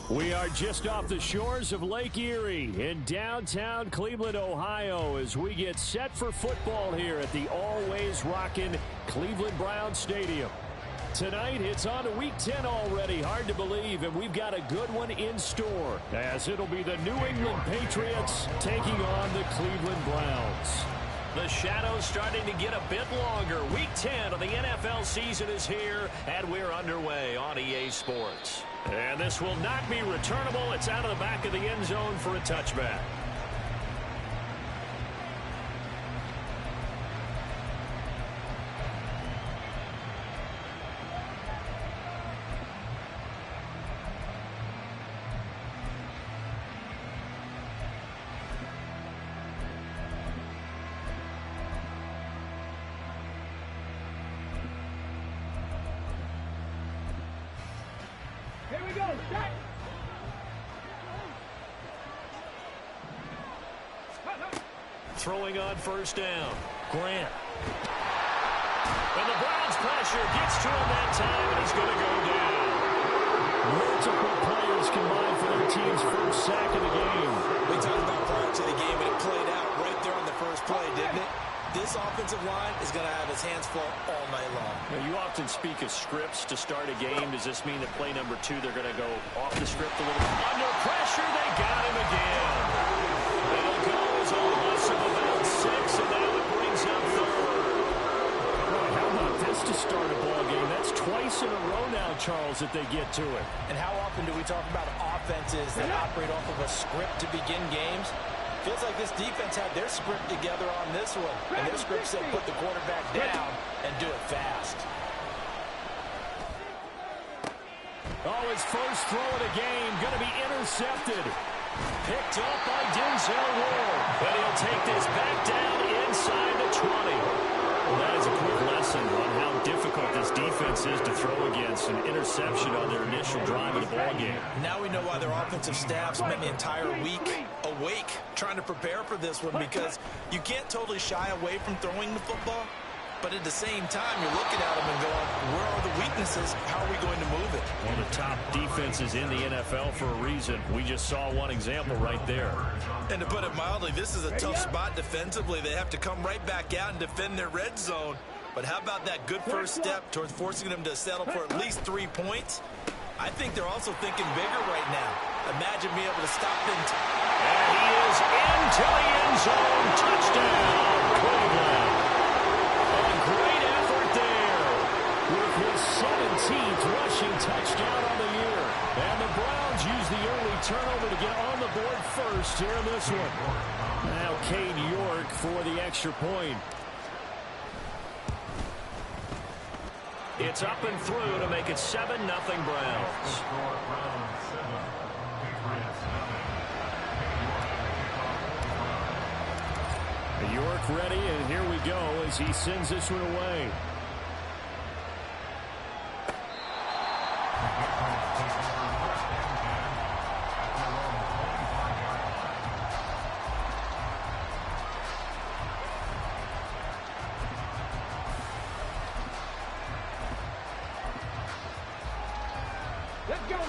We are just off the shores of Lake Erie in downtown Cleveland, Ohio, as we get set for football here at the always rockin' Cleveland Browns Stadium. Tonight, it's on to Week 10 already. Hard to believe, and we've got a good one in store, as it'll be the New England Patriots taking on the Cleveland Browns. The shadow's starting to get a bit longer. Week 10 of the NFL season is here, and we're underway on EA Sports. And this will not be returnable. It's out of the back of the end zone for a touchback. Here we go, set! Throwing on first down. Grant. And the Browns pressure gets to him that time, and he's going to go down. Multiple players combined for their team's first sack of the game. We talked about prior to the game, and it played out right there on the first play, didn't it? This offensive line is going to have his hands full all night long. Now, you often speak of scripts to start a game. Does this mean that play number 2, they're going to go off the script a little? Under pressure, they got him again. It'll go as a loss of about 6, and now it brings up third. Well, how about this to start a ball game? That's twice in a row now, Charles, that they get to it. And how often do we talk about offenses that operate off of a script to begin games? Feels like this defense had their script together on this one. And their script said put the quarterback down and do it fast. Oh, his first throw of the game going to be intercepted. Picked up by Denzel Ward. And he'll take this back down inside the 20. Well, that is a quick lesson on how difficult this defense is to throw against. An interception on their initial drive of the ball game. Now we know why their offensive staff spent the entire week awake trying to prepare for this one, because you can't totally shy away from throwing the football, but at the same time you're looking at them and going, where are the weaknesses? How are we going to move it? One of the top defenses in the NFL for a reason. We just saw one example right there. And to put it mildly, this is a tough spot defensively. They have to come right back out and defend their red zone. But how about that good first step towards forcing them to settle for at least 3 points? I think they're also thinking bigger right now. Imagine being able to stop them. And he is into the end zone. Touchdown, Cleveland. A great effort there with his 17th rushing touchdown on the year. And the Browns use the early turnover to get on the board first here in this one. Now Cade York for the extra point. It's up and through to make it 7-0 Browns. York ready, and here we go as he sends this one away.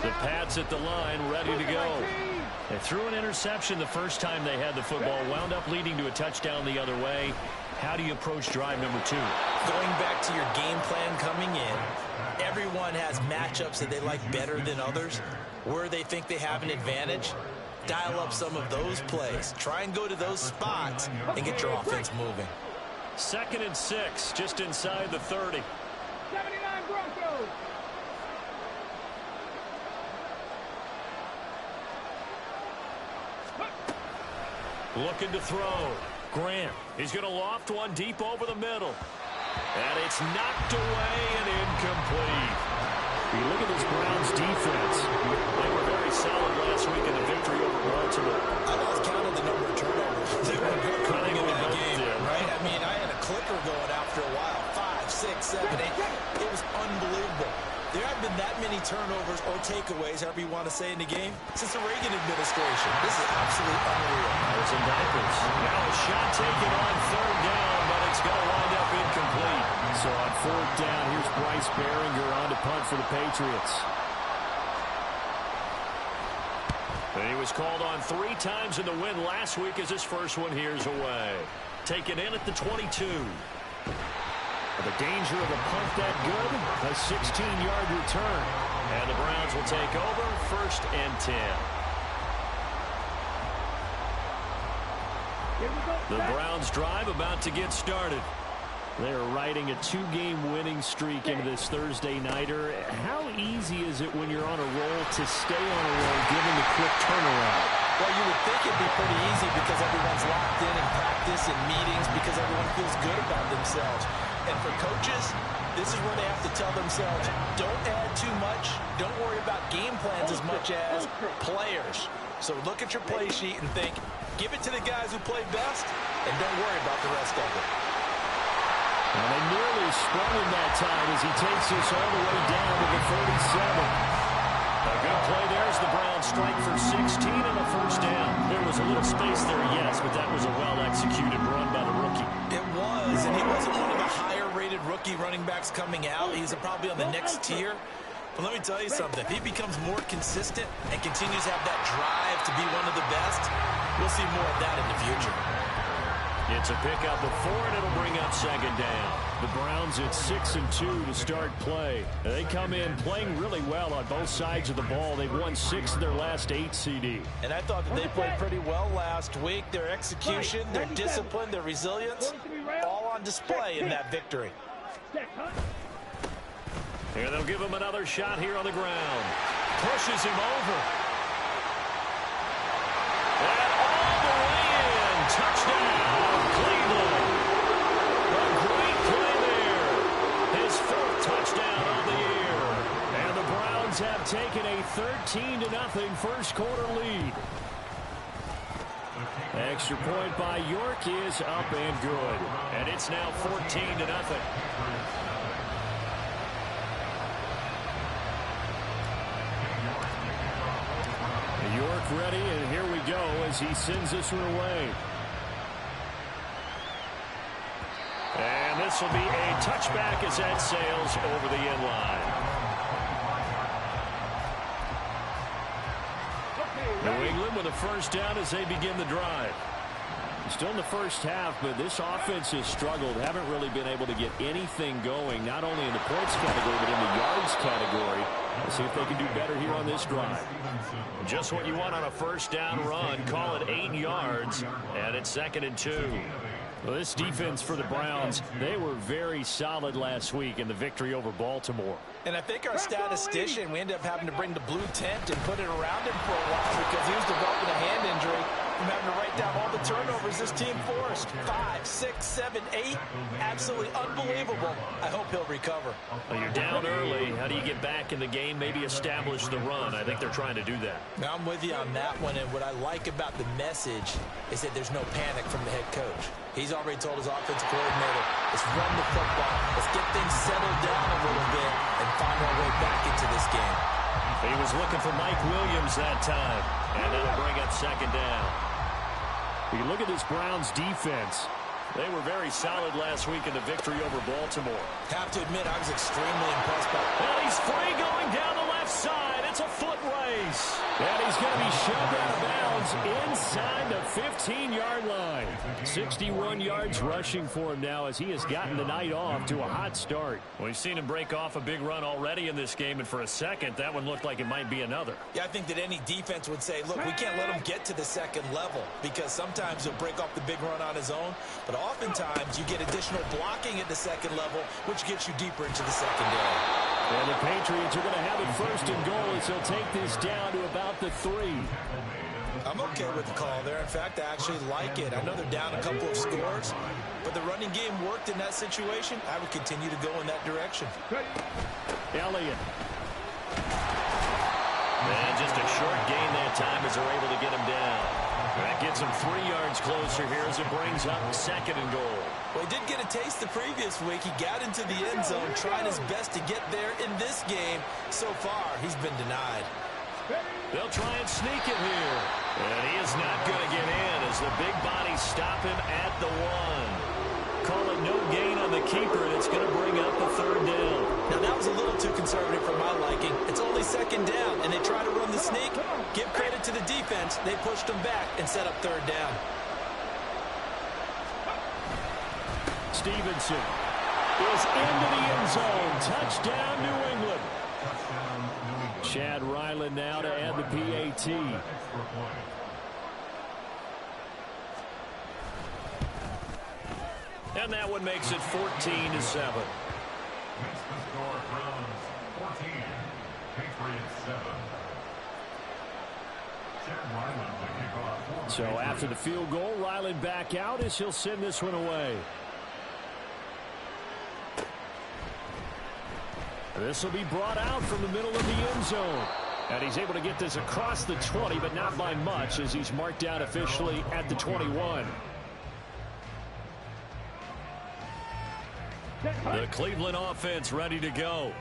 The Pats at the line, ready to go. They threw an interception the first time they had the football, wound up leading to a touchdown the other way. How do you approach drive number 2? Going back to your game plan coming in, everyone has matchups that they like better than others, where they think they have an advantage. Dial up some of those plays. Try and go to those spots and get your offense moving. 2nd and 6, just inside the 30. 79 Broncos. Looking to throw. Grant. He's going to loft one deep over the middle. And it's knocked away and incomplete. You look at this Browns defense. They were very solid last week in the victory over Baltimore. I lost count of the number of turnovers. They were cutting in that game, right? I mean, I had a clicker going after a while. 5, 6, 7, 8. It was unbelievable. There have been that many turnovers or takeaways, however you want to say, in the game since the Reagan administration. This is absolutely unreal. There's some diapers. Now a shot taken on 3rd down, but it's going to wind up incomplete. So on 4th down, here's Bryce Behringer on to punt for the Patriots. And he was called on 3 times in the win last week as his first one here's away. Taken in at the 22. The danger of a punt that good, a 16-yard return. And the Browns will take over, 1st and 10. The Browns drive about to get started. They're riding a 2-game winning streak into this Thursday nighter. How easy is it when you're on a roll to stay on a roll given the quick turnaround? Well, you would think it'd be pretty easy because everyone's locked in practice and meetings because everyone feels good about themselves. And for coaches, this is where they have to tell themselves, don't add too much, don't worry about game plans as much as players. So look at your play sheet and think, give it to the guys who play best, and don't worry about the rest of it. And they nearly sprung him that time as he takes us all the way down to the 37. A good play there as the Browns strike for 16 and a 1st down. There was a little space there, yes, but that was a well-executed run by the rookie. It was, and he wasn't one of the higher-rated rookie running backs coming out. He's probably on the next tier. But let me tell you something. If he becomes more consistent and continues to have that drive to be one of the best, we'll see more of that in the future. It's a pickup of 4, and it'll bring up 2nd down. The Browns at 6-2 to start play. They come in playing really well on both sides of the ball. They've won 6 of their last 8 CD. And I thought that they played pretty well last week. Their execution, their discipline, their resilience, all on display in that victory. Here they'll give him another shot here on the ground. Pushes him over. And all the way in. Touchdown, Cleveland. A great play there. His 4th touchdown of the year. And the Browns have taken a 13-0 first quarter lead. Extra point by York is up and good. And it's now 14-0. York ready, and here we go as he sends this one away. And this will be a touchback as that sails over the end line. New England with a 1st down as they begin the drive. Still in the first half, but this offense has struggled. Haven't really been able to get anything going, not only in the points category, but in the yards category. Let's see if they can do better here on this drive. Just what you want on a 1st down run. Call it 8 yards, and it's 2nd and 2. Well, this defense for the Browns, they were very solid last week in the victory over Baltimore. And I think our statistician, we ended up having to bring the blue tent and put it around him for a while because he was developing a hand injury from having to write down all the turnovers this team forced. 5, 6, 7, 8. Absolutely unbelievable. I hope he'll recover. Well, you're down early. How do you get back in the game? Maybe establish the run. I think they're trying to do that. Now, I'm with you on that one, and what I like about the message is that there's no panic from the head coach. He's already told his offensive coordinator, let's run the football, let's get things settled down a little bit and find our way back into this game. He was looking for Mike Williams that time, and that'll bring up 2nd down. You look at this Browns defense. They were very solid last week in the victory over Baltimore. Have to admit, I was extremely impressed by it. And he's free going down the left side. It's a foot race. And he's going to be shoved out of bounds inside the 15-yard line. 61 yards rushing for him now as he has gotten the night off to a hot start. We've seen him break off a big run already in this game, and for a second, that one looked like it might be another. Yeah, I think that any defense would say, look, we can't let him get to the 2nd level because sometimes he'll break off the big run on his own, but oftentimes you get additional blocking at the 2nd level, which gets you deeper into the secondary. And the Patriots are going to have it 1st and goal as they'll take this down to about the 3. I'm okay with the call there. In fact, I actually like it. I know they're down a couple of scores, but the running game worked in that situation. I would continue to go in that direction. Elliott. And just a short gain that time as they're able to get him down. That gets him 3 yards closer here as it brings up 2nd and goal. Well, he did get a taste the previous week. He got into the end zone, trying his best to get there in this game. So far, he's been denied. They'll try and sneak it here. And he is not going to get in as the big bodies stop him at the 1. Call it no gain on the keeper, and it's going to bring up a 3rd down. Now, that was a little too conservative for my liking. It's only 2nd down, and they try to run the sneak. Give credit to the defense. defense, they pushed them back and set up third down. Stevenson is into the end zone. Touchdown, New England. Chad Ryland now to add the PAT. And that one makes it 14-7. So after the field goal, Ryland back out as he'll send this one away. This will be brought out from the middle of the end zone. And he's able to get this across the 20, but not by much, as he's marked out officially at the 21. The Cleveland offense ready to go.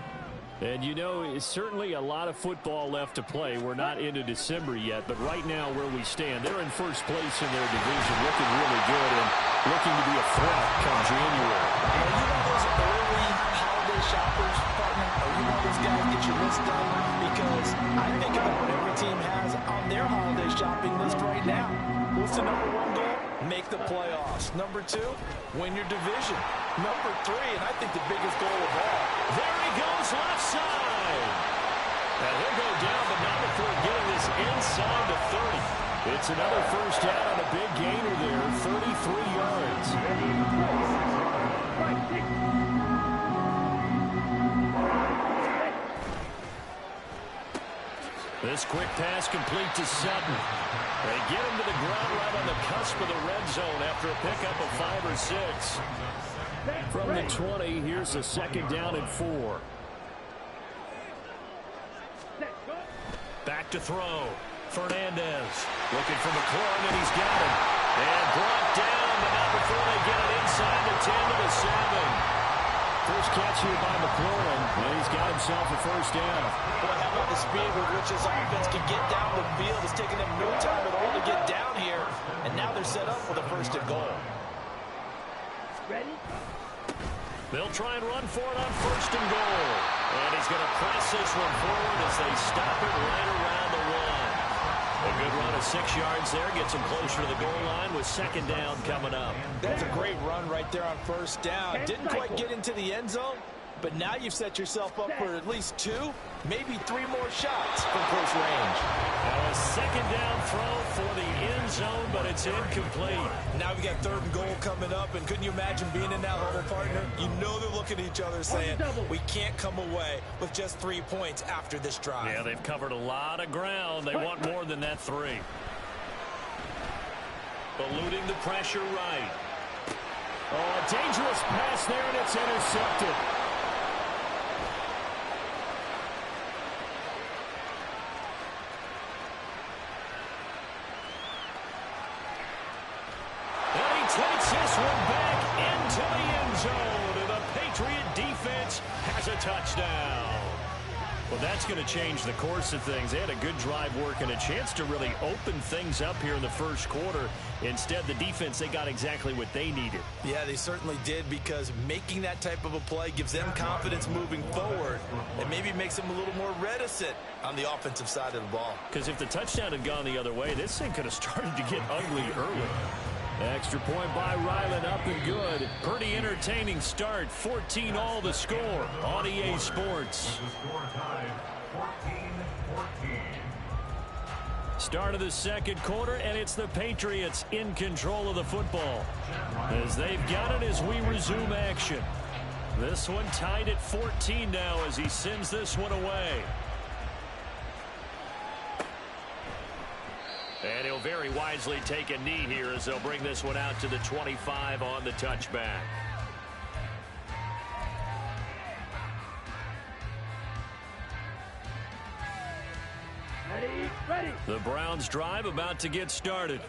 And, you know, it's certainly a lot of football left to play. We're not into December yet, but right now where we stand, they're in first place in their division, looking really good and looking to be a threat come January. You know those early holiday shoppers, partner? Are you one of those guys get your list done? Because I think about what every team has on their holiday shopping list right now. What's the number one goal? Make the playoffs. Number two, win your division. Number three, and I think the biggest goal of all. There he goes, left side. And he'll go down, but not before getting this inside the 30. It's another first down on a big gainer there, 33 yards. This quick pass complete to Sutton. They get him to the ground right on the cusp of the red zone after a pickup of 5 or 6. From the 20, here's a second down and 4. Back to throw. Fernandez looking for McLaurin, and he's got him. And brought down, but not before they get it inside the 10 to the 7. First catch here by McLaurin, and he's got himself a first down. Boy, how about the speed with which this offense can get down the field? It's taking them no time at all to get down here, and now they're set up for the first and goal. Ready? They'll try and run for it on first and goal. And he's going to press this one forward as they stop it right around the 1. A good run of 6 yards there. Gets him closer to the goal line with second down coming up. That's a great run right there on first down. Didn't quite get into the end zone, but now you've set yourself up for at least 2, maybe 3 more shots from close range. Now a second down throw for the end zone, but it's incomplete. Now we got third and goal coming up, and couldn't you imagine being in that huddle, partner? You know they're looking at each other saying, we can't come away with just 3 points after this drive. Yeah, they've covered a lot of ground. They want more than that 3. Eluding the pressure right. Oh, a dangerous pass there, and it's intercepted. Takes this one back into the end zone, and the Patriot defense has a touchdown. Well, that's going to change the course of things. They had a good drive work and a chance to really open things up here in the first quarter. Instead, the defense, they got exactly what they needed. Yeah, they certainly did, because making that type of a play gives them confidence moving forward and maybe makes them a little more reticent on the offensive side of the ball. Because if the touchdown had gone the other way, this thing could have started to get ugly early. Extra point by Ryland, up and good. Pretty entertaining start. 14-all the score on EA Sports. Start of the second quarter, and it's the Patriots in control of the football. As they've got it as we resume action. This one tied at 14 now as he sends this one away. And he'll very wisely take a knee here as they'll bring this one out to the 25 on the touchback. Ready. The Browns drive about to get started.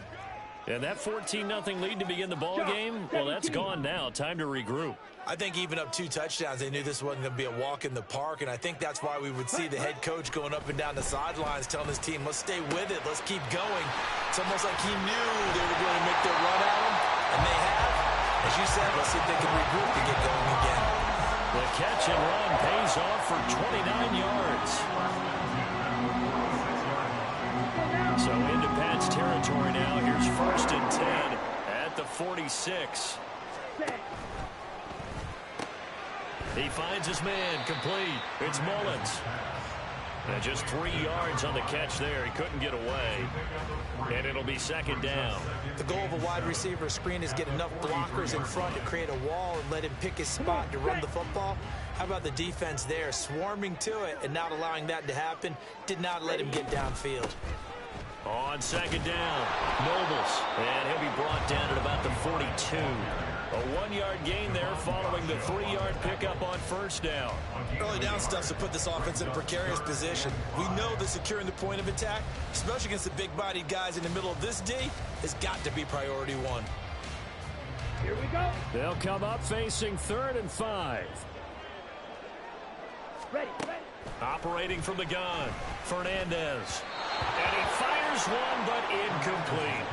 And that 14-0 lead to begin the ball game, well, that's gone now. Time to regroup. I think even up 2 touchdowns, they knew this wasn't going to be a walk in the park, and I think that's why we would see the head coach going up and down the sidelines telling his team, let's stay with it, let's keep going. It's almost like he knew they were going to make their run at him, and they have. As you said, let's see if they can regroup to get going again. The catch and run pays off for 29 yards. So into Pat's territory now. Here's 1st and 10 at the 46. He finds his man, complete. It's Mullins. And just 3 yards on the catch there. He couldn't get away. And it'll be 2nd down. The goal of a wide receiver screen is get enough blockers in front to create a wall and let him pick his spot to run the football. How about the defense there, swarming to it and not allowing that to happen? Did not let him get downfield. On 2nd down, Nobles. And he'll be brought down at about the 42. A 1-yard gain there following the 3-yard pickup on 1st down. Early down stuff to put this offense in a precarious position. We know that securing the point of attack, especially against the big-bodied guys in the middle of this D, has got to be priority 1. Here we go. They'll come up facing 3rd and 5. Ready. Operating from the gun, Fernandez. And he fires one, but incomplete.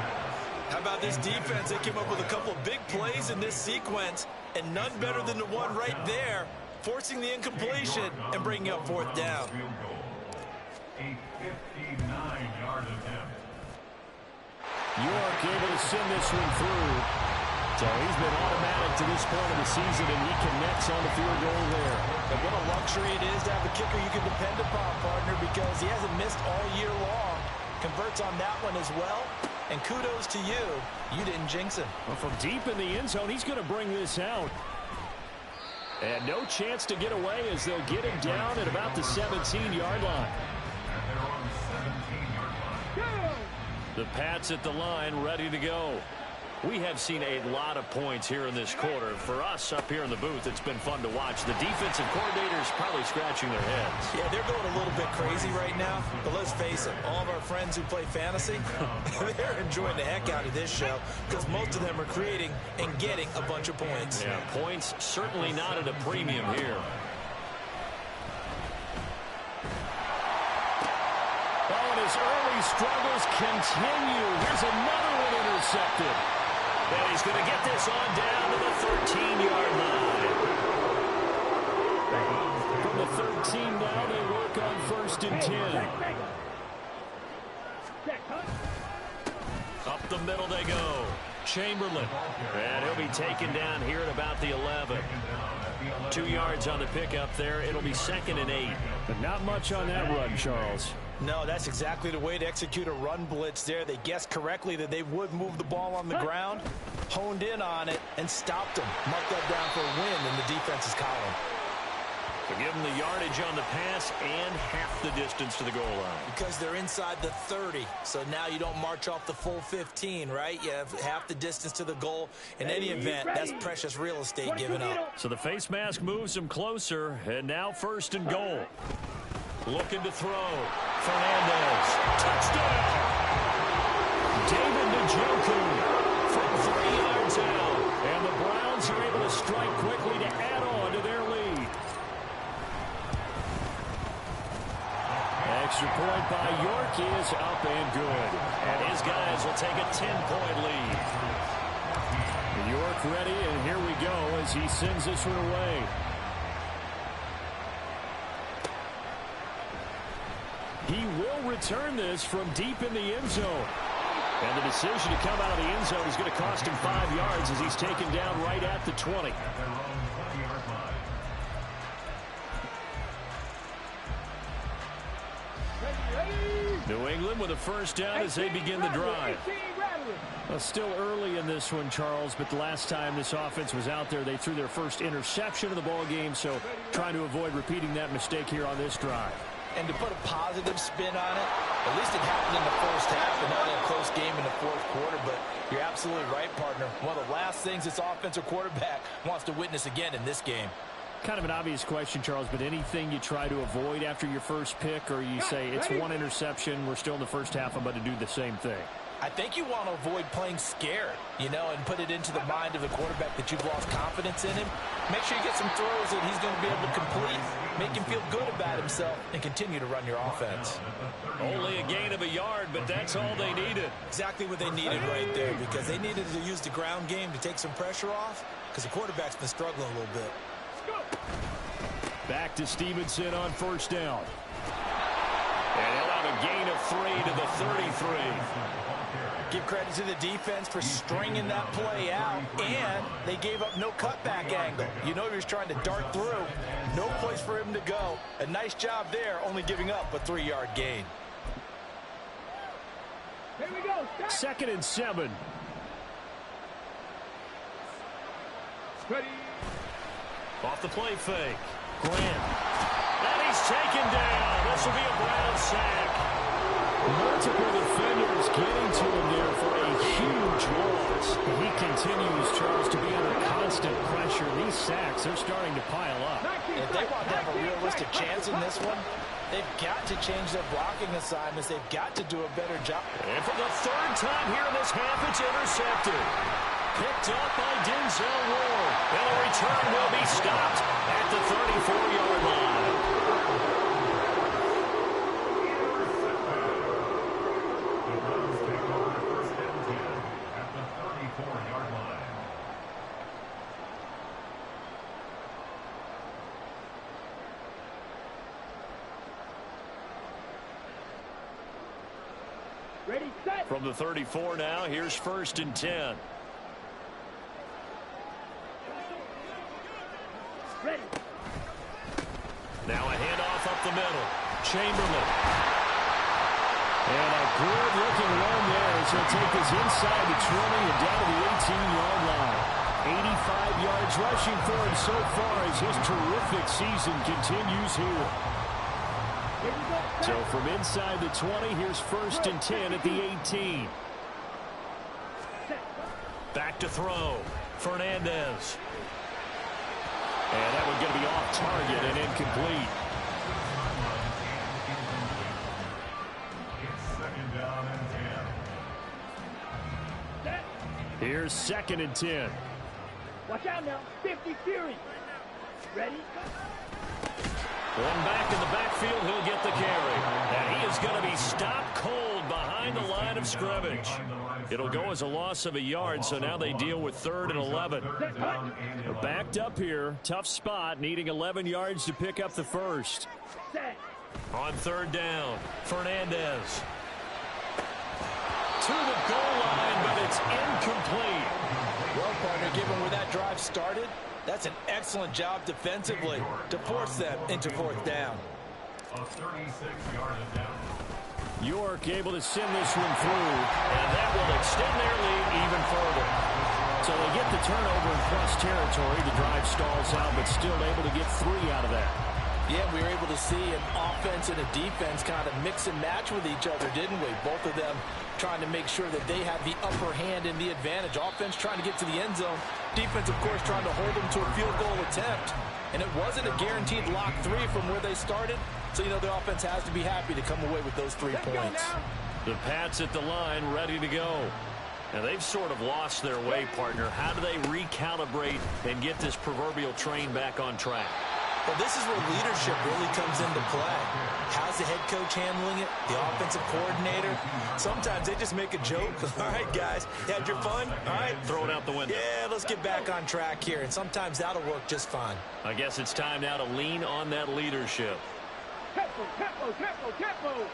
How about this defense? They came up with a couple of big plays in this sequence, and none better than the one right there, forcing the incompletion and bringing up 4th down. A 59-yard attempt. York able to send this one through. So he's been automatic to this point of the season, and he connects on the field goal there. And what a luxury it is to have a kicker you can depend upon, partner, because he hasn't missed all year long. Converts on that one as well. And kudos to you. You didn't jinx him. Well, from deep in the end zone, he's going to bring this out. And no chance to get away as they'll get him down at about the 17-yard line. The Pats at the line, ready to go. We have seen a lot of points here in this quarter. For us up here in the booth, it's been fun to watch. The defensive coordinators probably scratching their heads. Yeah, they're going a little bit crazy right now. But let's face it, all of our friends who play fantasy, they're enjoying the heck out of this show because most of them are creating and getting a bunch of points. Yeah, points certainly not at a premium here. Oh, and his early struggles continue. Here's another one intercepted. And he's going to get this on down to the 13-yard line. From the 13 now, they work on 1st and 10. Up the middle they go. Chamberlain. And he'll be taken down here at about the 11. 2 yards on the pickup there. It'll be 2nd and 8. But not much on that run, Charles. No, that's exactly the way to execute a run blitz there. They guessed correctly that they would move the ball on the ground, honed in on it, and stopped them. Marked that down for a win in the defense's column. To give them the yardage on the pass and half the distance to the goal line. Because they're inside the 30, so now you don't march off the full 15, right? You have half the distance to the goal. In any event, that's precious real estate given up. So the face mask moves them closer, and now 1st and goal. Looking to throw. Fernandez. Touchdown! David Njoku from 3 yards out. And the Browns are able to strike quickly to add on to their lead. Extra point by York is up and good. And his guys will take a 10-point lead. York ready, and here we go as he sends this one away. He will return this from deep in the end zone. And the decision to come out of the end zone is going to cost him 5 yards as he's taken down right at the 20. New England with a 1st down as they begin the drive. Well, still early in this one, Charles, but the last time this offense was out there, they threw their first interception of the ball game, so trying to avoid repeating that mistake here on this drive. And to put a positive spin on it, at least it happened in the first half and not in a close game in the 4th quarter. But you're absolutely right, partner. One of the last things this offensive quarterback wants to witness again in this game. Kind of an obvious question, Charles, but anything you try to avoid after your first pick, or you say it's one interception, we're still in the first half, I'm about to do the same thing? I think you want to avoid playing scared, you know, and put it into the mind of the quarterback that you've lost confidence in him. Make sure you get some throws that he's going to be able to complete, make him feel good about himself, and continue to run your offense. Only a gain of a yard, but that's all they needed. Exactly what they needed right there, because they needed to use the ground game to take some pressure off, because the quarterback's been struggling a little bit. Back to Stevenson on 1st down. And he'll have a gain of 3 to the 33. Give credit to the defense for stringing that play out, and they gave up no cutback angle. You know he was trying to dart through. No place for him to go. A nice job there, only giving up a 3-yard gain. Here we go. Stop. 2nd and 7. Ready. Off the play fake. Grant. And he's taken down. This will be a Brown sack. Multiple defenders getting to him there for a huge loss. He continues, Charles, to be under constant pressure. These sacks, they're starting to pile up. If they want to have a realistic chance in this one, they've got to change their blocking assignments. They've got to do a better job. And for the 3rd time here in this half, it's intercepted. Picked up by Denzel Ward. And the return will be stopped at the 34-yard line. Ready, set. From the 34 now, here's 1st and 10. Ready. Now a handoff up the middle. Chamberlain. And a good-looking run there as he'll take this inside the 20 and down to the 18-yard line. 85 yards rushing for him so far as his terrific season continues here. So from inside the 20, here's 1st and 10 at the 18. Back to throw. Fernandez. And that one going to be off target and incomplete. Here's 2nd and 10. Watch out now. 50 Fury. Ready? One back in the backfield, he'll get the carry. And he is going to be stopped cold behind the line of scrimmage. It'll go as a loss of a yard, so now they deal with 3rd and 11. They're backed up here. Tough spot, needing 11 yards to pick up the first. On 3rd down, Fernandez. To the goal line, but it's incomplete. Well, partner, given where that drive started, that's an excellent job defensively to force them into 4th down. A 36-yard down. York able to send this one through, and that will extend their lead even further. So they get the turnover in plus territory. The drive stalls out, but still able to get 3 out of that. Yeah, we were able to see an offense and a defense kind of mix and match with each other, didn't we? Both of them trying to make sure that they have the upper hand and the advantage. Offense trying to get to the end zone. Defense, of course, trying to hold them to a field goal attempt. And it wasn't a guaranteed lock 3 from where they started. So, you know, the offense has to be happy to come away with those 3 points. The Pats at the line, ready to go. Now, they've sort of lost their way, partner. How do they recalibrate and get this proverbial train back on track? Well, this is where leadership really comes into play. How's the head coach handling it? The offensive coordinator? Sometimes they just make a joke. All right, guys, you had your fun? All right. Throw it out the window. Yeah, let's get back on track here. And sometimes that'll work just fine. I guess it's time now to lean on that leadership. Tempo, tempo, tempo, tempo.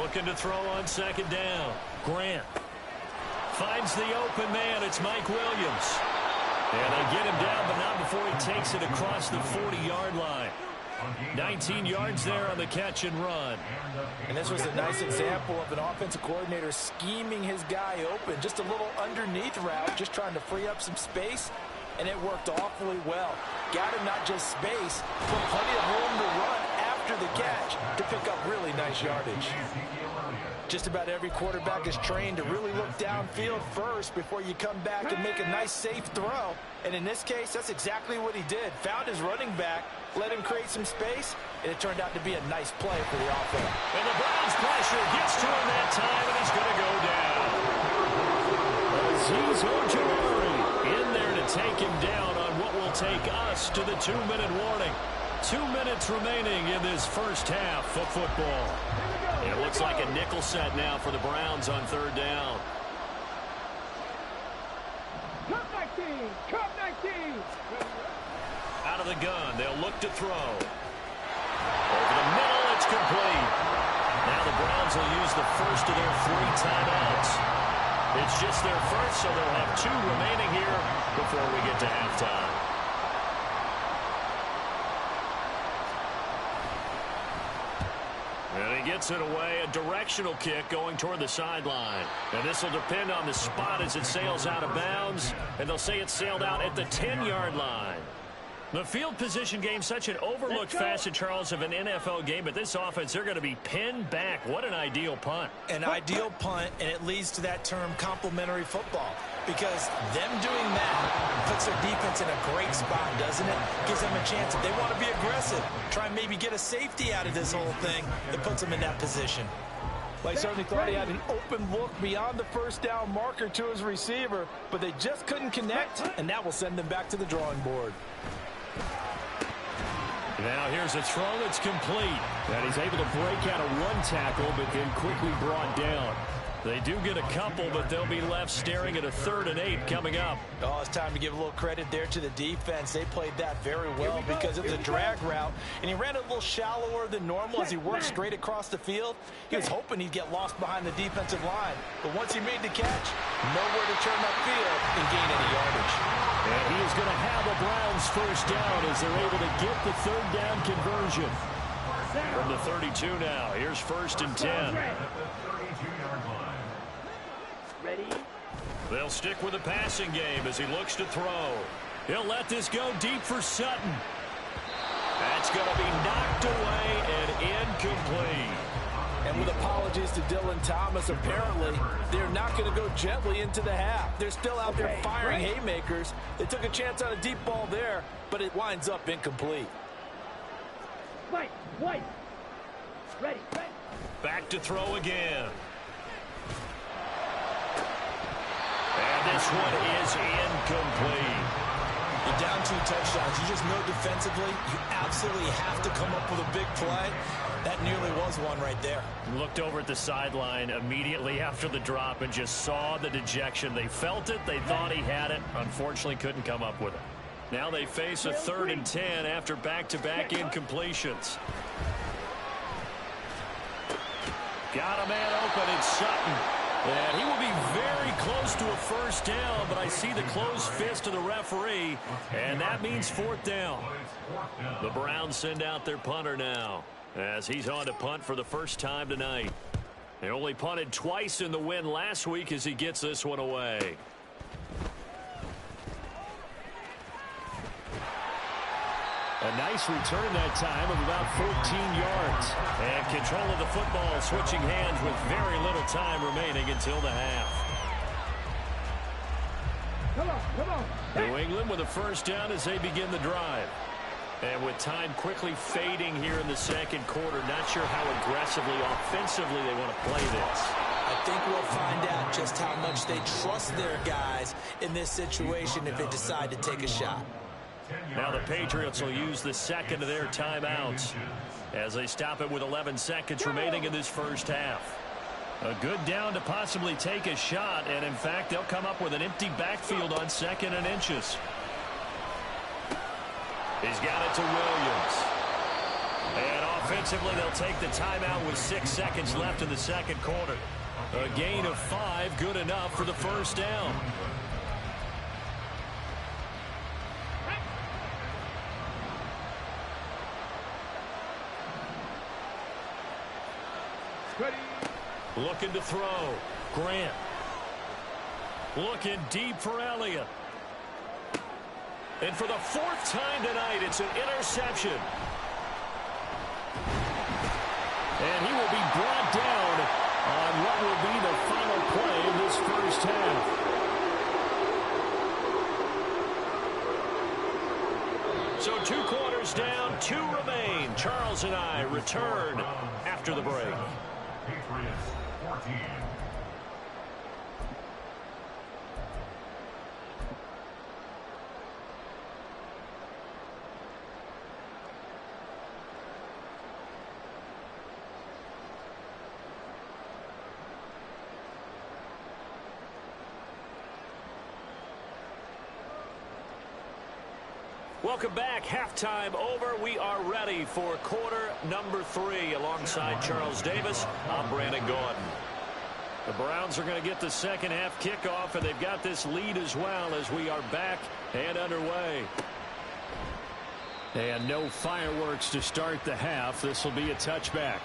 Looking to throw on 2nd down. Grant finds the open man. It's Mike Williams. And they get him down, but not before he takes it across the 40-yard line. 19 yards there on the catch and run. And this was a nice example of an offensive coordinator scheming his guy open. Just a little underneath route, just trying to free up some space. And it worked awfully well. Got him not just space, but plenty of room to run after the catch to pick up really nice yardage. Just about every quarterback is trained to really look downfield first before you come back and make a nice, safe throw. And in this case, that's exactly what he did. Found his running back, let him create some space, and it turned out to be a nice play for the offense. And the Browns pressure gets to him that time, and he's going to go down. Azeez Ojulari in there to take him down on what will take us to the 2-minute warning. 2 minutes remaining in this first half of football. It looks like a nickel set now for the Browns on 3rd down. Cup 19, Cup 19. Out of the gun, they'll look to throw. Over the middle, it's complete. Now the Browns will use the first of their 3 timeouts. It's just their first, so they'll have 2 remaining here before we get to halftime. And he gets it away, a directional kick going toward the sideline. And this will depend on the spot as it sails out of bounds. And they'll say it sailed out at the 10-yard line. The field position game, such an overlooked facet, Charles, of an NFL game. But this offense, they're going to be pinned back. What an ideal punt. An ideal punt, and it leads to that term complementary football. Because them doing that puts their defense in a great spot, doesn't it? Gives them a chance. If they want to be aggressive, try and maybe get a safety out of this whole thing, that puts them in that position. Well, I certainly thought he had an open look beyond the first down marker to his receiver, but they just couldn't connect, and that will send them back to the drawing board. Now here's a throw that's complete. And he's able to break out of 1 tackle, but then quickly brought down. They do get a couple, but they'll be left staring at a 3rd and 8 coming up. Oh, it's time to give a little credit there to the defense. They played that very well because it was a drag route, and he ran a little shallower than normal as he worked straight across the field. He was hoping he'd get lost behind the defensive line, but once he made the catch, nowhere to turn upfield and gain any yardage. And he is going to have a Browns first down as they're able to get the 3rd down conversion. From the 32 now, here's 1st and 10. Ready? They'll stick with the passing game as he looks to throw. He'll let this go deep for Sutton. That's going to be knocked away and incomplete. And with apologies to Dylan Thomas, apparently they're not going to go gently into the half. They're still out there firing haymakers. They took a chance on a deep ball there, but it winds up incomplete. White. Ready. Back to throw again. And this one is incomplete. You're down 2 touchdowns. You just know defensively you absolutely have to come up with a big play. That nearly was one right there. Looked over at the sideline immediately after the drop and just saw the dejection. They felt it. They thought he had it. Unfortunately, couldn't come up with it. Now they face a 3rd and 10 after back-to-back incompletions. Got a man open, it's Sutton. And he will be very close to a first down, but I see the closed fist of the referee, and that means 4th down. The Browns send out their punter now, as he's on to punt for the first time tonight. They only punted twice in the win last week as he gets this one away. A nice return that time of about 14 yards. And control of the football switching hands with very little time remaining until the half. Come on. New England with a first down as they begin the drive. And with time quickly fading here in the 2nd quarter, not sure how aggressively, offensively they want to play this. I think we'll find out just how much they trust their guys in this situation if they decide to take a shot. Now the Patriots will use the 2nd of their timeouts as they stop it with 11 seconds remaining in this first half. A good down to possibly take a shot, and in fact, they'll come up with an empty backfield on 2nd and inches. He's got it to Williams. And offensively, they'll take the timeout with 6 seconds left in the 2nd quarter. A gain of 5, good enough for the first down. Looking to throw. Grant. Looking deep for Elliott. And for the 4th time tonight, it's an interception. And he will be brought down on what will be the final play of this first half. So 2 quarters down, 2 remain. Charles and I return after the break. Patriots 14. Welcome back. Halftime over. We are ready for quarter number 3. Alongside Charles Davis, I'm Brandon Gordon. The Browns are going to get the second half kickoff, and they've got this lead as well as we are back and underway. And no fireworks to start the half. This will be a touchback.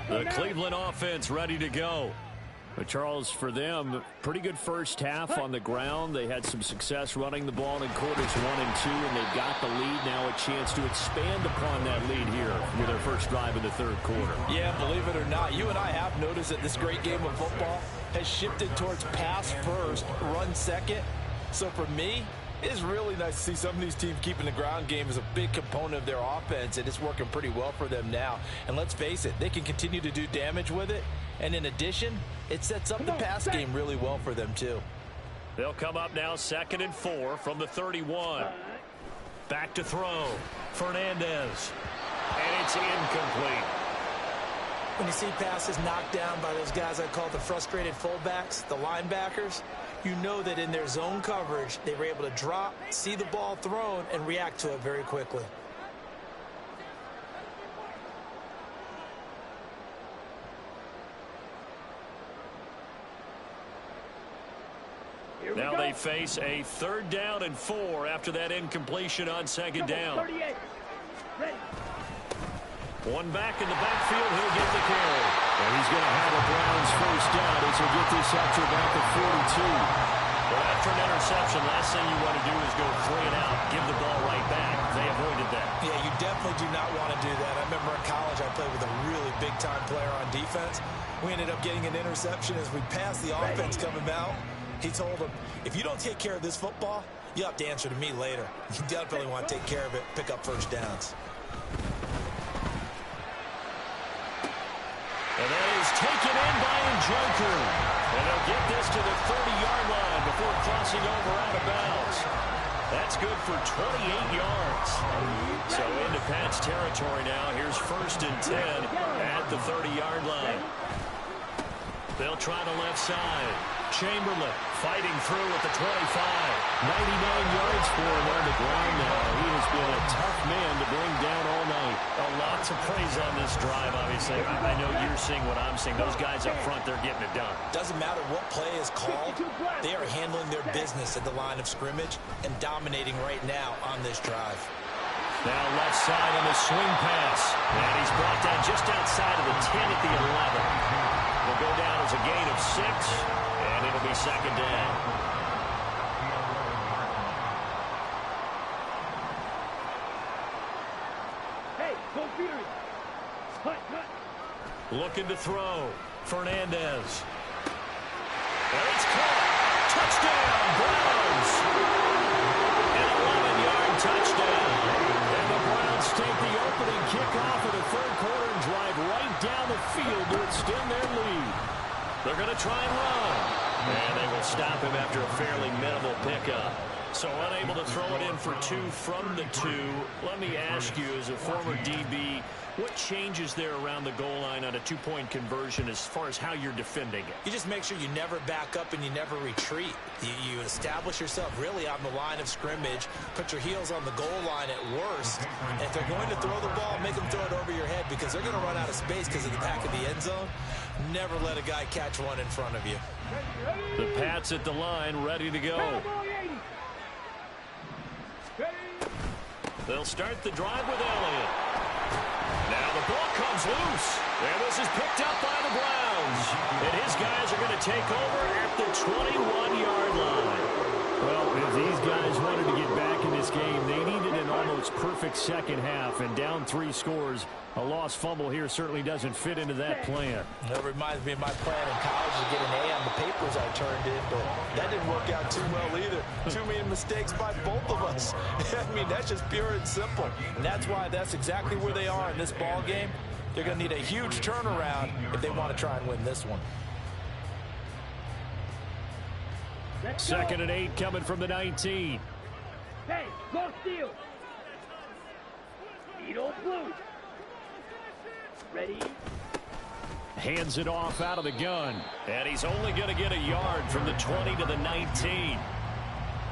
The Cleveland offense ready to go. But Charles, for them, pretty good first half on the ground. They had some success running the ball in quarters 1 and 2, and they've got the lead. Now a chance to expand upon that lead here with their first drive in the third quarter. Yeah, believe it or not, you and I have noticed that this great game of football has shifted towards pass first, run second. So for me, it's really nice to see some of these teams keeping the ground game as a big component of their offense, and it's working pretty well for them now. And let's face it, they can continue to do damage with it. And in addition, it sets up the pass game really well for them, too. They'll come up now 2nd and 4 from the 31. Back to throw. Fernandez. And it's incomplete. When you see passes knocked down by those guys I call the frustrated fullbacks, the linebackers, you know that in their zone coverage, they were able to drop, see the ball thrown, and react to it very quickly. Now they face a 3rd down and 4 after that incompletion on 2nd down. One back in the backfield, he'll get the carry. And he's going to have a Browns first down as he'll get this up to about the 42. Well, after an interception, last thing you want to do is go 3 and out, give the ball right back. They avoided that. Yeah, you definitely do not want to do that. I remember in college I played with a really big-time player on defense. We ended up getting an interception as we passed the offense coming out. He told him, if you don't take care of this football, you'll have to answer to me later. You definitely want to take care of it, pick up first downs. And that is taken in by Njoku. And they'll get this to the 30-yard line before crossing over out of bounds. That's good for 28 yards. So into Pat's territory now. Here's 1st and 10 at the 30-yard line. They'll try the left side. Chamberlain fighting through at the 25. 99 yards for him on the ground now. He has been a tough man to bring down all night. Lots of praise on this drive, obviously. I know you're seeing what I'm seeing. Those guys up front, they're getting it done. Doesn't matter what play is called. They are handling their business at the line of scrimmage and dominating right now on this drive. Now left side on the swing pass. And he's brought down just outside of the 10 at the 11. Will go down as a gain of 6, and it'll be 2nd down. Hey, go Fury. Cut. Looking to throw. Fernandez. And it's caught. Touchdown, Browns. An 11-yard touchdown. And the Browns take the opening kickoff of the 3rd quarter and drive right down the field to extend their lead. They're going to try and run. And they will stop him after a fairly minimal pickup. So unable to throw it in for 2 from the 2. Let me ask you, as a former DB, what changes there around the goal line on a 2-point conversion as far as how you're defending it? You just make sure you never back up and you never retreat. You establish yourself really on the line of scrimmage, put your heels on the goal line at worst, and if they're going to throw the ball, make them throw it over your head because they're going to run out of space because of the back of the end zone. Never let a guy catch one in front of you. The Pats at the line, ready to go. They'll start the drive with Elliott. Now the ball comes loose. And this is picked up by the Browns. And his guys are going to take over at the 21-yard line. Well, if these guys wanted to get back in this game, they needed an almost perfect second half. And down 3 scores, a lost fumble here certainly doesn't fit into that plan. That reminds me of my plan in college to get an A on the papers I turned in, but that didn't work out too well either. Too many mistakes by both of us. I mean, that's just pure and simple. And that's why that's exactly where they are in this ball game. They're going to need a huge turnaround if they want to try and win this one. 2nd and 8 coming from the 19. Hey, go steal. Blue. Ready? Hands it off out of the gun. And he's only going to get a yard from the 20 to the 19.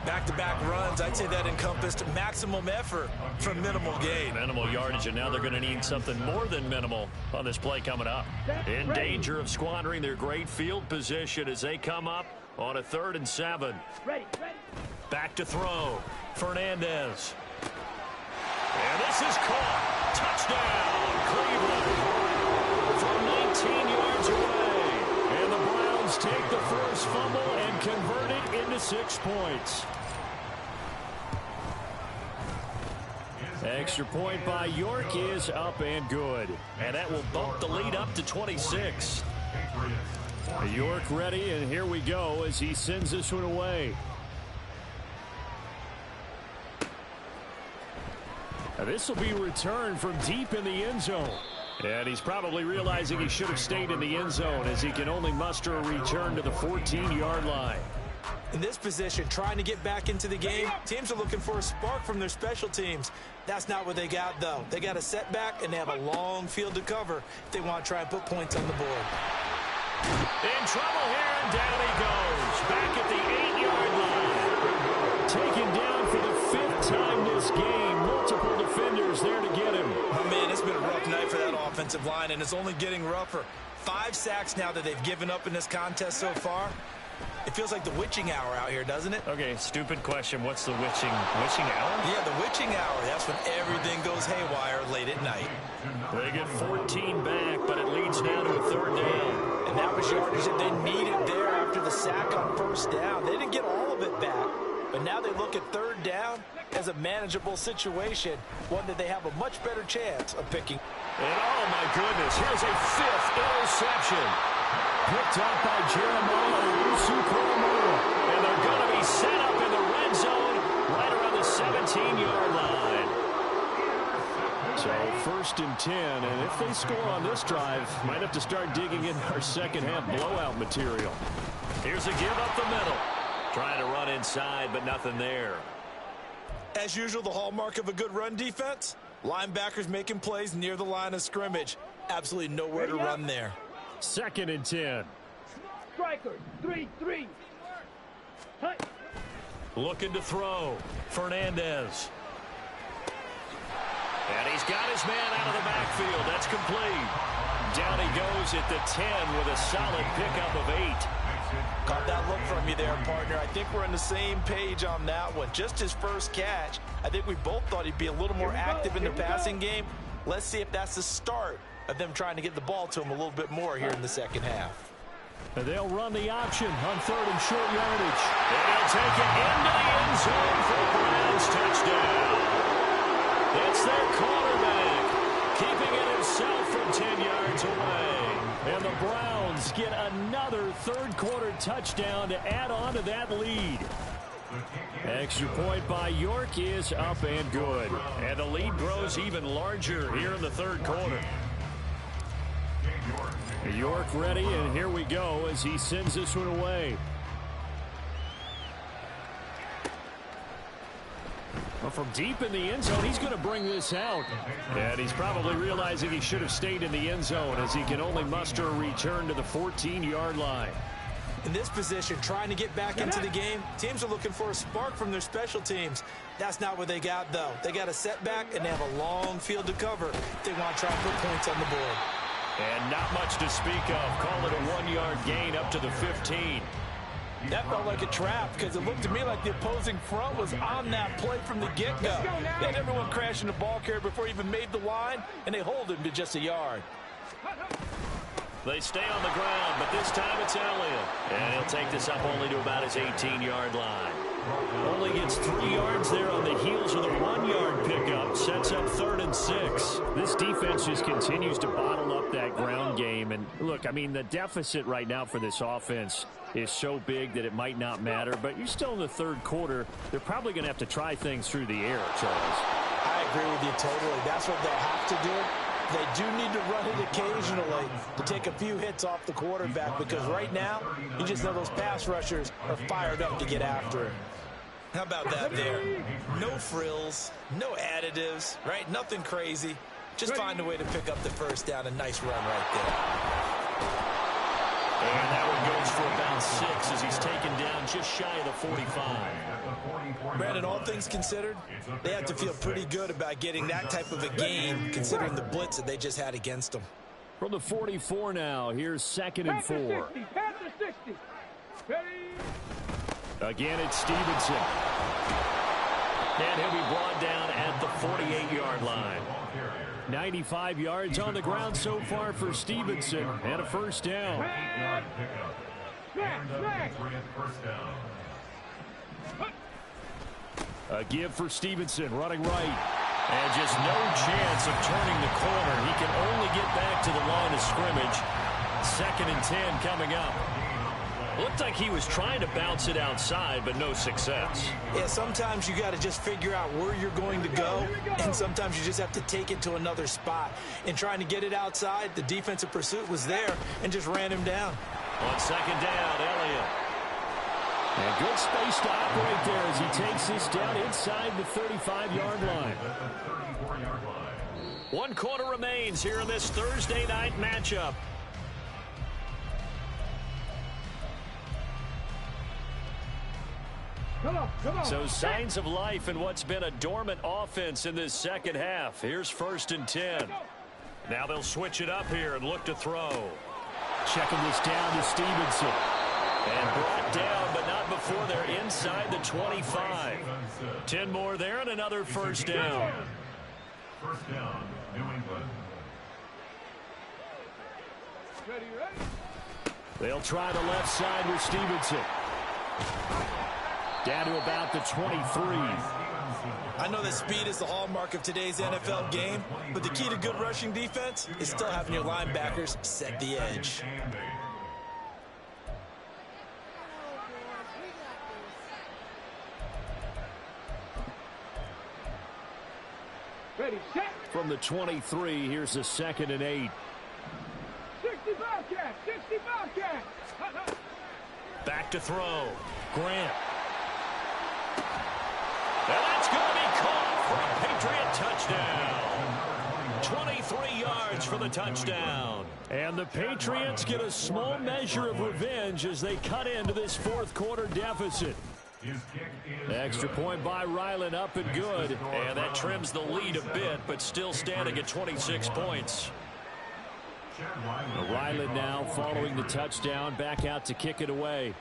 Back-to-back runs, I'd say that encompassed maximum effort for minimal gain. Minimal yardage, and now they're going to need something more than minimal on this play coming up. In danger of squandering their great field position as they come up on a 3rd and 7. Ready. Back to throw. Fernandez. And this is caught. Touchdown, Cleveland. From 19 yards away. And the Browns take the first fumble and convert it into 6 points. Extra point by York is up and good. And that will bump the lead up to 26. York ready, and here we go as he sends this one away. This will be returned from deep in the end zone. And he's probably realizing he should have stayed in the end zone as he can only muster a return to the 14-yard line. In this position, trying to get back into the game, teams are looking for a spark from their special teams. That's not what they got, though. They got a setback, and they have a long field to cover if they want to try and put points on the board. In trouble here, and down he goes. Back at the 8-yard line. Taken down for the 5th time this game. Multiple defenders there to get him. Oh, man, it's been a rough night for that offensive line, and it's only getting rougher. 5 sacks now that they've given up in this contest so far. It feels like the witching hour out here, doesn't it? Okay, stupid question. What's the witching hour? Yeah, the witching hour. That's when everything goes haywire late at night. They get 14 back, but it leads now to a 3rd down. And that was yardage that they needed there after the sack on 1st down. They didn't get all of it back, but now they look at 3rd down as a manageable situation, one that they have a much better chance of picking. And oh my goodness, here's a 5th interception. Picked up by Jeremiah. And they're going to be set up in the red zone right around the 17-yard line. So 1st and 10, and if they score on this drive, might have to start digging in our second half blowout material. Here's a give up the middle. Trying to run inside, but nothing there. As usual, the hallmark of a good run defense, linebackers making plays near the line of scrimmage. Absolutely nowhere to run there. 2nd and 10. Striker, 3-3. Looking to throw. Fernandez. And he's got his man out of the backfield. That's complete. Down he goes at the 10 with a solid pickup of 8. Caught that look from you there, partner. I think we're on the same page on that one. Just his first catch. I think we both thought he'd be a little more active in the passing game. Let's see if that's the start of them trying to get the ball to him a little bit more here in the second half. And they'll run the option on 3rd and short yardage. And he'll take it into the end zone for a Browns touchdown. It's their quarterback, keeping it himself from 10 yards away. And the Browns get another 3rd quarter touchdown to add on to that lead. Extra point by York is up and good. And the lead grows even larger here in the 3rd quarter. York ready, and here we go as he sends this one away. Well, from deep in the end zone, he's going to bring this out. And he's probably realizing he should have stayed in the end zone as he can only muster a return to the 14-yard line. In this position, trying to get back into the game, teams are looking for a spark from their special teams. That's not what they got, though. They got a setback, and they have a long field to cover if they want to try and put points on the board. And not much to speak of. Call it a 1-yard gain up to the 15. That felt like a trap because it looked to me like the opposing front was on that play from the get-go. They had everyone crashing the ball carrier before he even made the line, and they hold him to just a yard. They stay on the ground, but this time it's Elliott. And he'll take this up only to about his 18-yard line. Only gets 3 yards there on the heels of the 1-yard pickup. Sets up 3rd and 6. This defense just continues to bottle up that ground game. And look, I mean, the deficit right now for this offense is so big that it might not matter. But you're still in the 3rd quarter. They're probably going to have to try things through the air, Charles. I agree with you totally. That's what they'll have to do. They do need to run it occasionally to take a few hits off the quarterback because right now, you just know those pass rushers are fired up to get after him. How about that there? No frills, no additives, right? Nothing crazy. Just find a way to pick up the first down. A nice run right there. And that one goes for about 6 as he's taken down just shy of the 45. Brandon, all things considered, they have to feel pretty good about getting that type of a gain considering the blitz that they just had against them. From the 44 now, here's 2nd and 4. Again, it's Stevenson. And he'll be brought down at the 48-yard line. 95 yards on the ground so far for Stevenson, and a first down. A give for Stevenson, running right. And just no chance of turning the corner. He can only get back to the line of scrimmage. 2nd and 10 coming up. Looked like he was trying to bounce it outside, but no success. Yeah, sometimes you got to just figure out where you're going to go, and sometimes you just have to take it to another spot. In trying to get it outside, the defensive pursuit was there and just ran him down. On 2nd down, Elliott. And good space to operate there as he takes this down inside the 35-yard line. 1 quarter remains here in this Thursday night matchup. Come on. So signs of life in what's been a dormant offense in this second half. Here's 1st and 10. Now they'll switch it up here and look to throw. Checking this down to Stevenson. And brought down, but not before they're inside the 25. 10 more there and another first down. First down, New England. They'll try the left side with Stevenson. Down to about the 23. I know that speed is the hallmark of today's NFL game, but the key to good rushing defense is still having your linebackers set the edge. Ready, set. From the 23, here's the 2nd and 8. 60 Bobcat, 60 Bobcat. Back to throw. Grant. And that's going to be caught for a Patriot touchdown. 23 yards for the touchdown. And the Patriots get a small measure of revenge as they cut into this 4th quarter deficit. The extra point by Ryland up and good. And that trims the lead a bit, but still standing at 26 points. Ryland now following the touchdown, back out to kick it away.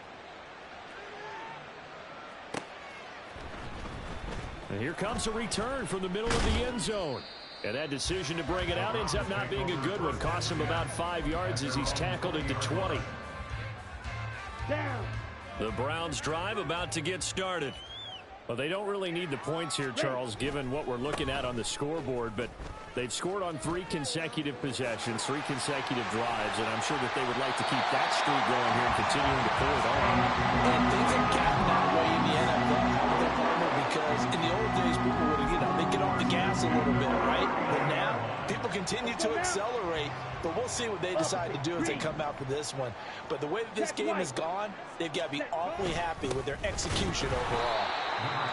And here comes a return from the middle of the end zone. And that decision to bring it out ends up not being a good one. Costs him about 5 yards as he's tackled into 20. Down. The Browns drive about to get started. Well, they don't really need the points here, Charles, given what we're looking at on the scoreboard. But they've scored on 3 consecutive possessions, 3 consecutive drives. And I'm sure that they would like to keep that streak going here and continuing to pull it on. And things have gotten that way in the NFL. Because in the old days, people would, they get off the gas a little bit, right? But now, people continue to accelerate. But we'll see what they decide to do as they come out for this one. But the way that this game has gone, they've got to be awfully happy with their execution overall.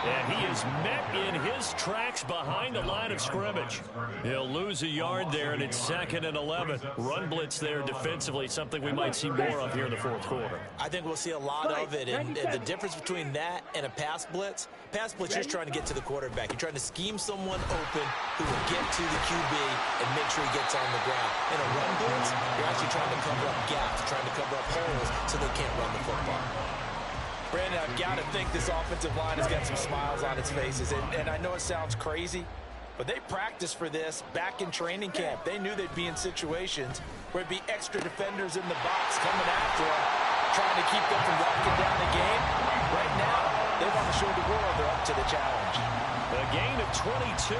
And he is met in his tracks behind the line of scrimmage. He'll lose a yard there, and it's 2nd and 11. Run blitz there defensively, something we might see more of here in the 4th quarter. I think we'll see a lot of it. And the difference between that and a pass blitz, you're just trying to get to the quarterback. You're trying to scheme someone open who will get to the QB and make sure he gets on the ground. In a run blitz, you're actually trying to cover up gaps, trying to cover up holes so they can't run the football. Brandon, I've got to think this offensive line has got some smiles on its faces. And I know it sounds crazy, but they practiced for this back in training camp. They knew they'd be in situations where it'd be extra defenders in the box coming after them, trying to keep them from locking down the game. Right now, they want to show the world they're up to the challenge. A gain of 22.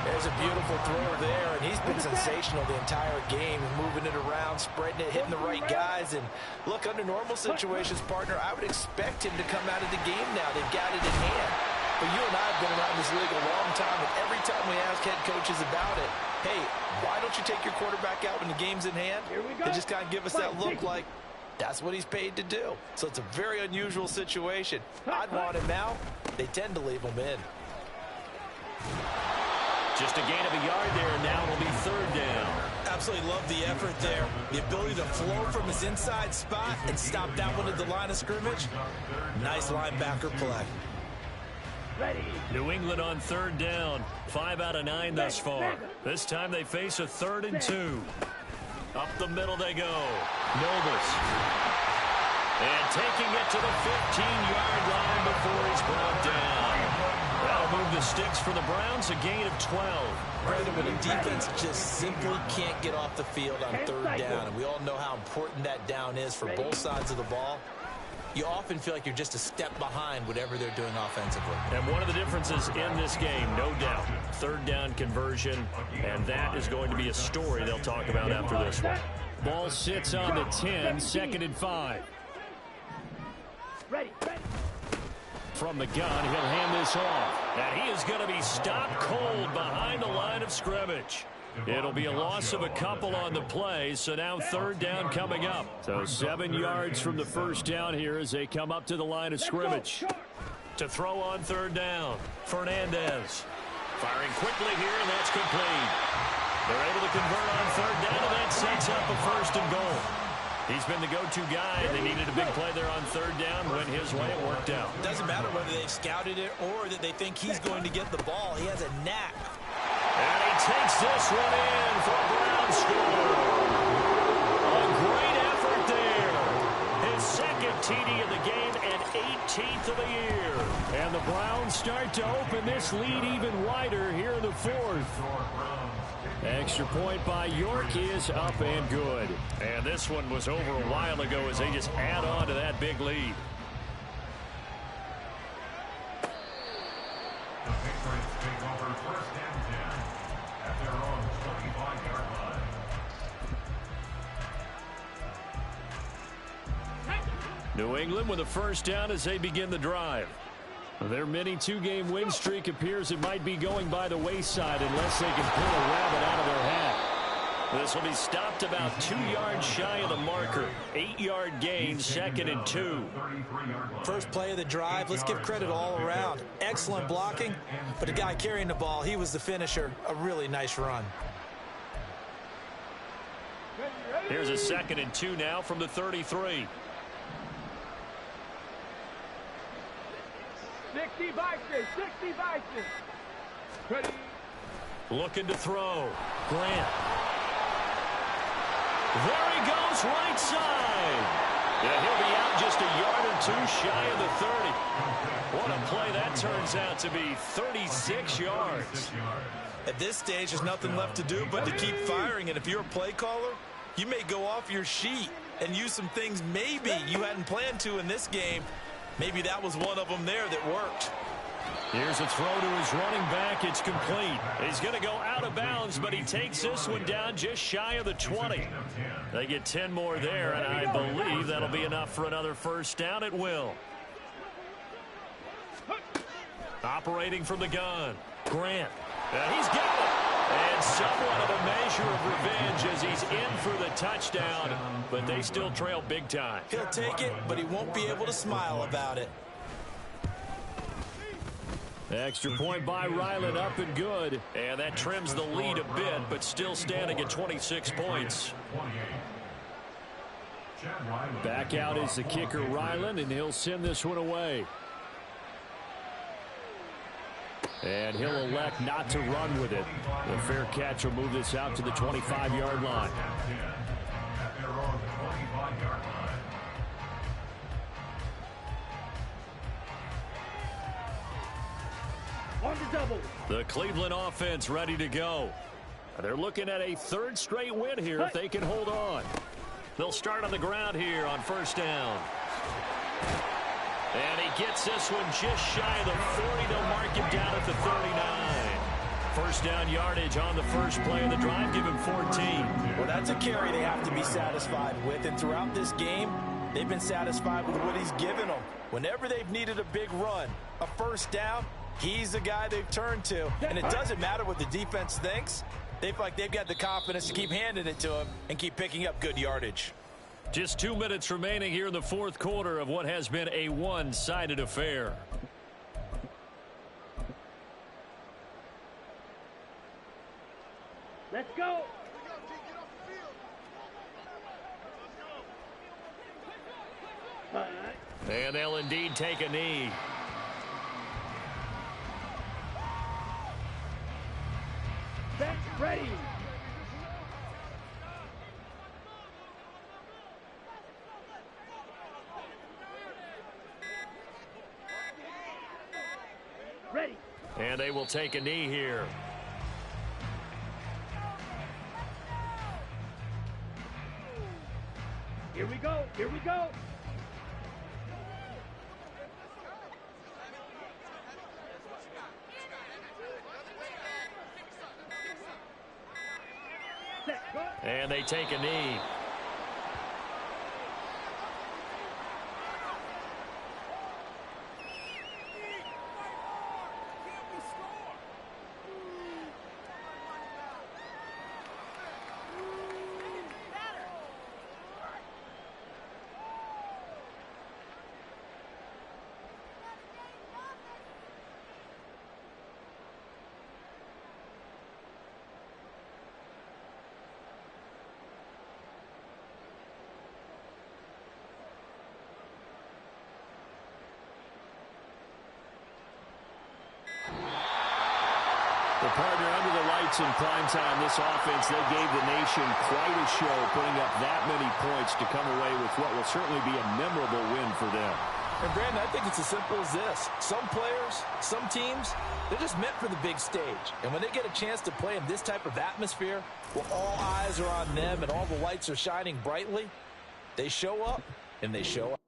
There's a beautiful throw there, and he's been sensational the entire game, moving it around, spreading it, hitting the right guys. And look, under normal situations, partner, I would expect him to come out of the game now. They've got it in hand. But you and I have been around this league a long time, and every time we ask head coaches about it, hey, why don't you take your quarterback out when the game's in hand? They just kind of give us that look like that's what he's paid to do. So it's a very unusual situation. I'd want him out. They tend to leave him in. Just a gain of a yard there, and now it'll be third down. Absolutely love the effort there. The ability to flow from his inside spot and stop that one at the line of scrimmage. Nice linebacker play. Ready. New England on third down. 5 out of 9 thus far. This time they face a 3rd and 2. Up the middle they go. Novus. And taking it to the 15-yard line before he's brought down. That'll move the sticks for the Browns, a gain of 12. Brandon, when a defense just simply can't get off the field on third down, and we all know how important that down is for both sides of the ball, you often feel like you're just a step behind whatever they're doing offensively. And one of the differences in this game, no doubt, third down conversion, and that is going to be a story they'll talk about after this one. Ball sits on the 10, 2nd and 5. Ready. From the gun, he'll hand this off. And he is going to be stopped cold behind the line of scrimmage. It'll be a loss of a couple on the play, so now third down coming up. So 7 yards from the first down here as they come up to the line of scrimmage. To throw on third down, Fernandez. Firing quickly here, and that's complete. They're able to convert on third down, and that sets up a 1st and goal. He's been the go-to guy. They needed a big play there on third down. Went his way. It worked out. Doesn't matter whether they've scouted it or that they think he's going to get the ball. He has a knack. And he takes this one in for a Brown score. A great effort there. His 2nd TD of the game and 18th of the year. And the Browns start to open this lead even wider here in the 4th. Extra point by York is up and good. And this one was over a while ago as they just add on to that big lead. The Patriots take over 1st and 10 at their own 25-yard line. New England with a 1st down as they begin the drive. Their mini 2-game win streak appears it might be going by the wayside unless they can pull a rabbit out of their hat. This will be stopped about 2 yards shy of the marker. 8-yard gain, 2nd and 2. First play of the drive, let's give credit all around. Excellent blocking, but the guy carrying the ball, he was the finisher. A really nice run. Here's a 2nd and 2 now from the 33. 60 Vikings. Ready. Looking to throw. Grant. There he goes, right side. Yeah, he'll be out just a yard or 2 shy of the 30. What a play that turns out to be. 36 yards. At this stage, there's nothing left to do but to keep firing. And if you're a play caller, you may go off your sheet and use some things maybe you hadn't planned to in this game. Maybe that was one of them there that worked. Here's a throw to his running back. It's complete. He's going to go out of bounds, but he takes this one down just shy of the 20. They get 10 more there, and I believe that'll be enough for another 1st down. It will. Operating from the gun. Grant. He's got it. And somewhat of a measure of revenge as he's in for the touchdown, but they still trail big time. He'll take it, but he won't be able to smile about it. Extra point by Ryland, up and good. And that trims the lead a bit, but still standing at 26 points. Back out is the kicker, Ryland, and he'll send this one away. And he'll elect not to run with it. The fair catch will move this out to the 25-yard line. On the double. The Cleveland offense ready to go. They're looking at a 3rd straight win here if they can hold on. They'll start on the ground here on 1st down. And he gets this one just shy of the 40. They'll mark him down at the 39. 1st down yardage on the first play of the drive. Give him 14. Well, that's a carry they have to be satisfied with. And throughout this game, they've been satisfied with what he's given them. Whenever they've needed a big run, a 1st down, he's the guy they've turned to. And it doesn't matter what the defense thinks. They feel like they've got the confidence to keep handing it to him and keep picking up good yardage. Just 2 minutes remaining here in the 4th quarter of what has been a one-sided affair. Let's go. And they'll indeed take a knee. Set, ready. Ready. And they will take a knee here. Here we go. Here we go. Set, go. And they take a knee. The partner under the lights in primetime, this offense, they gave the nation quite a show, putting up that many points to come away with what will certainly be a memorable win for them. And Brandon, I think it's as simple as this. Some players, some teams, they're just meant for the big stage. And when they get a chance to play in this type of atmosphere, where all eyes are on them and all the lights are shining brightly, they show up and they show up.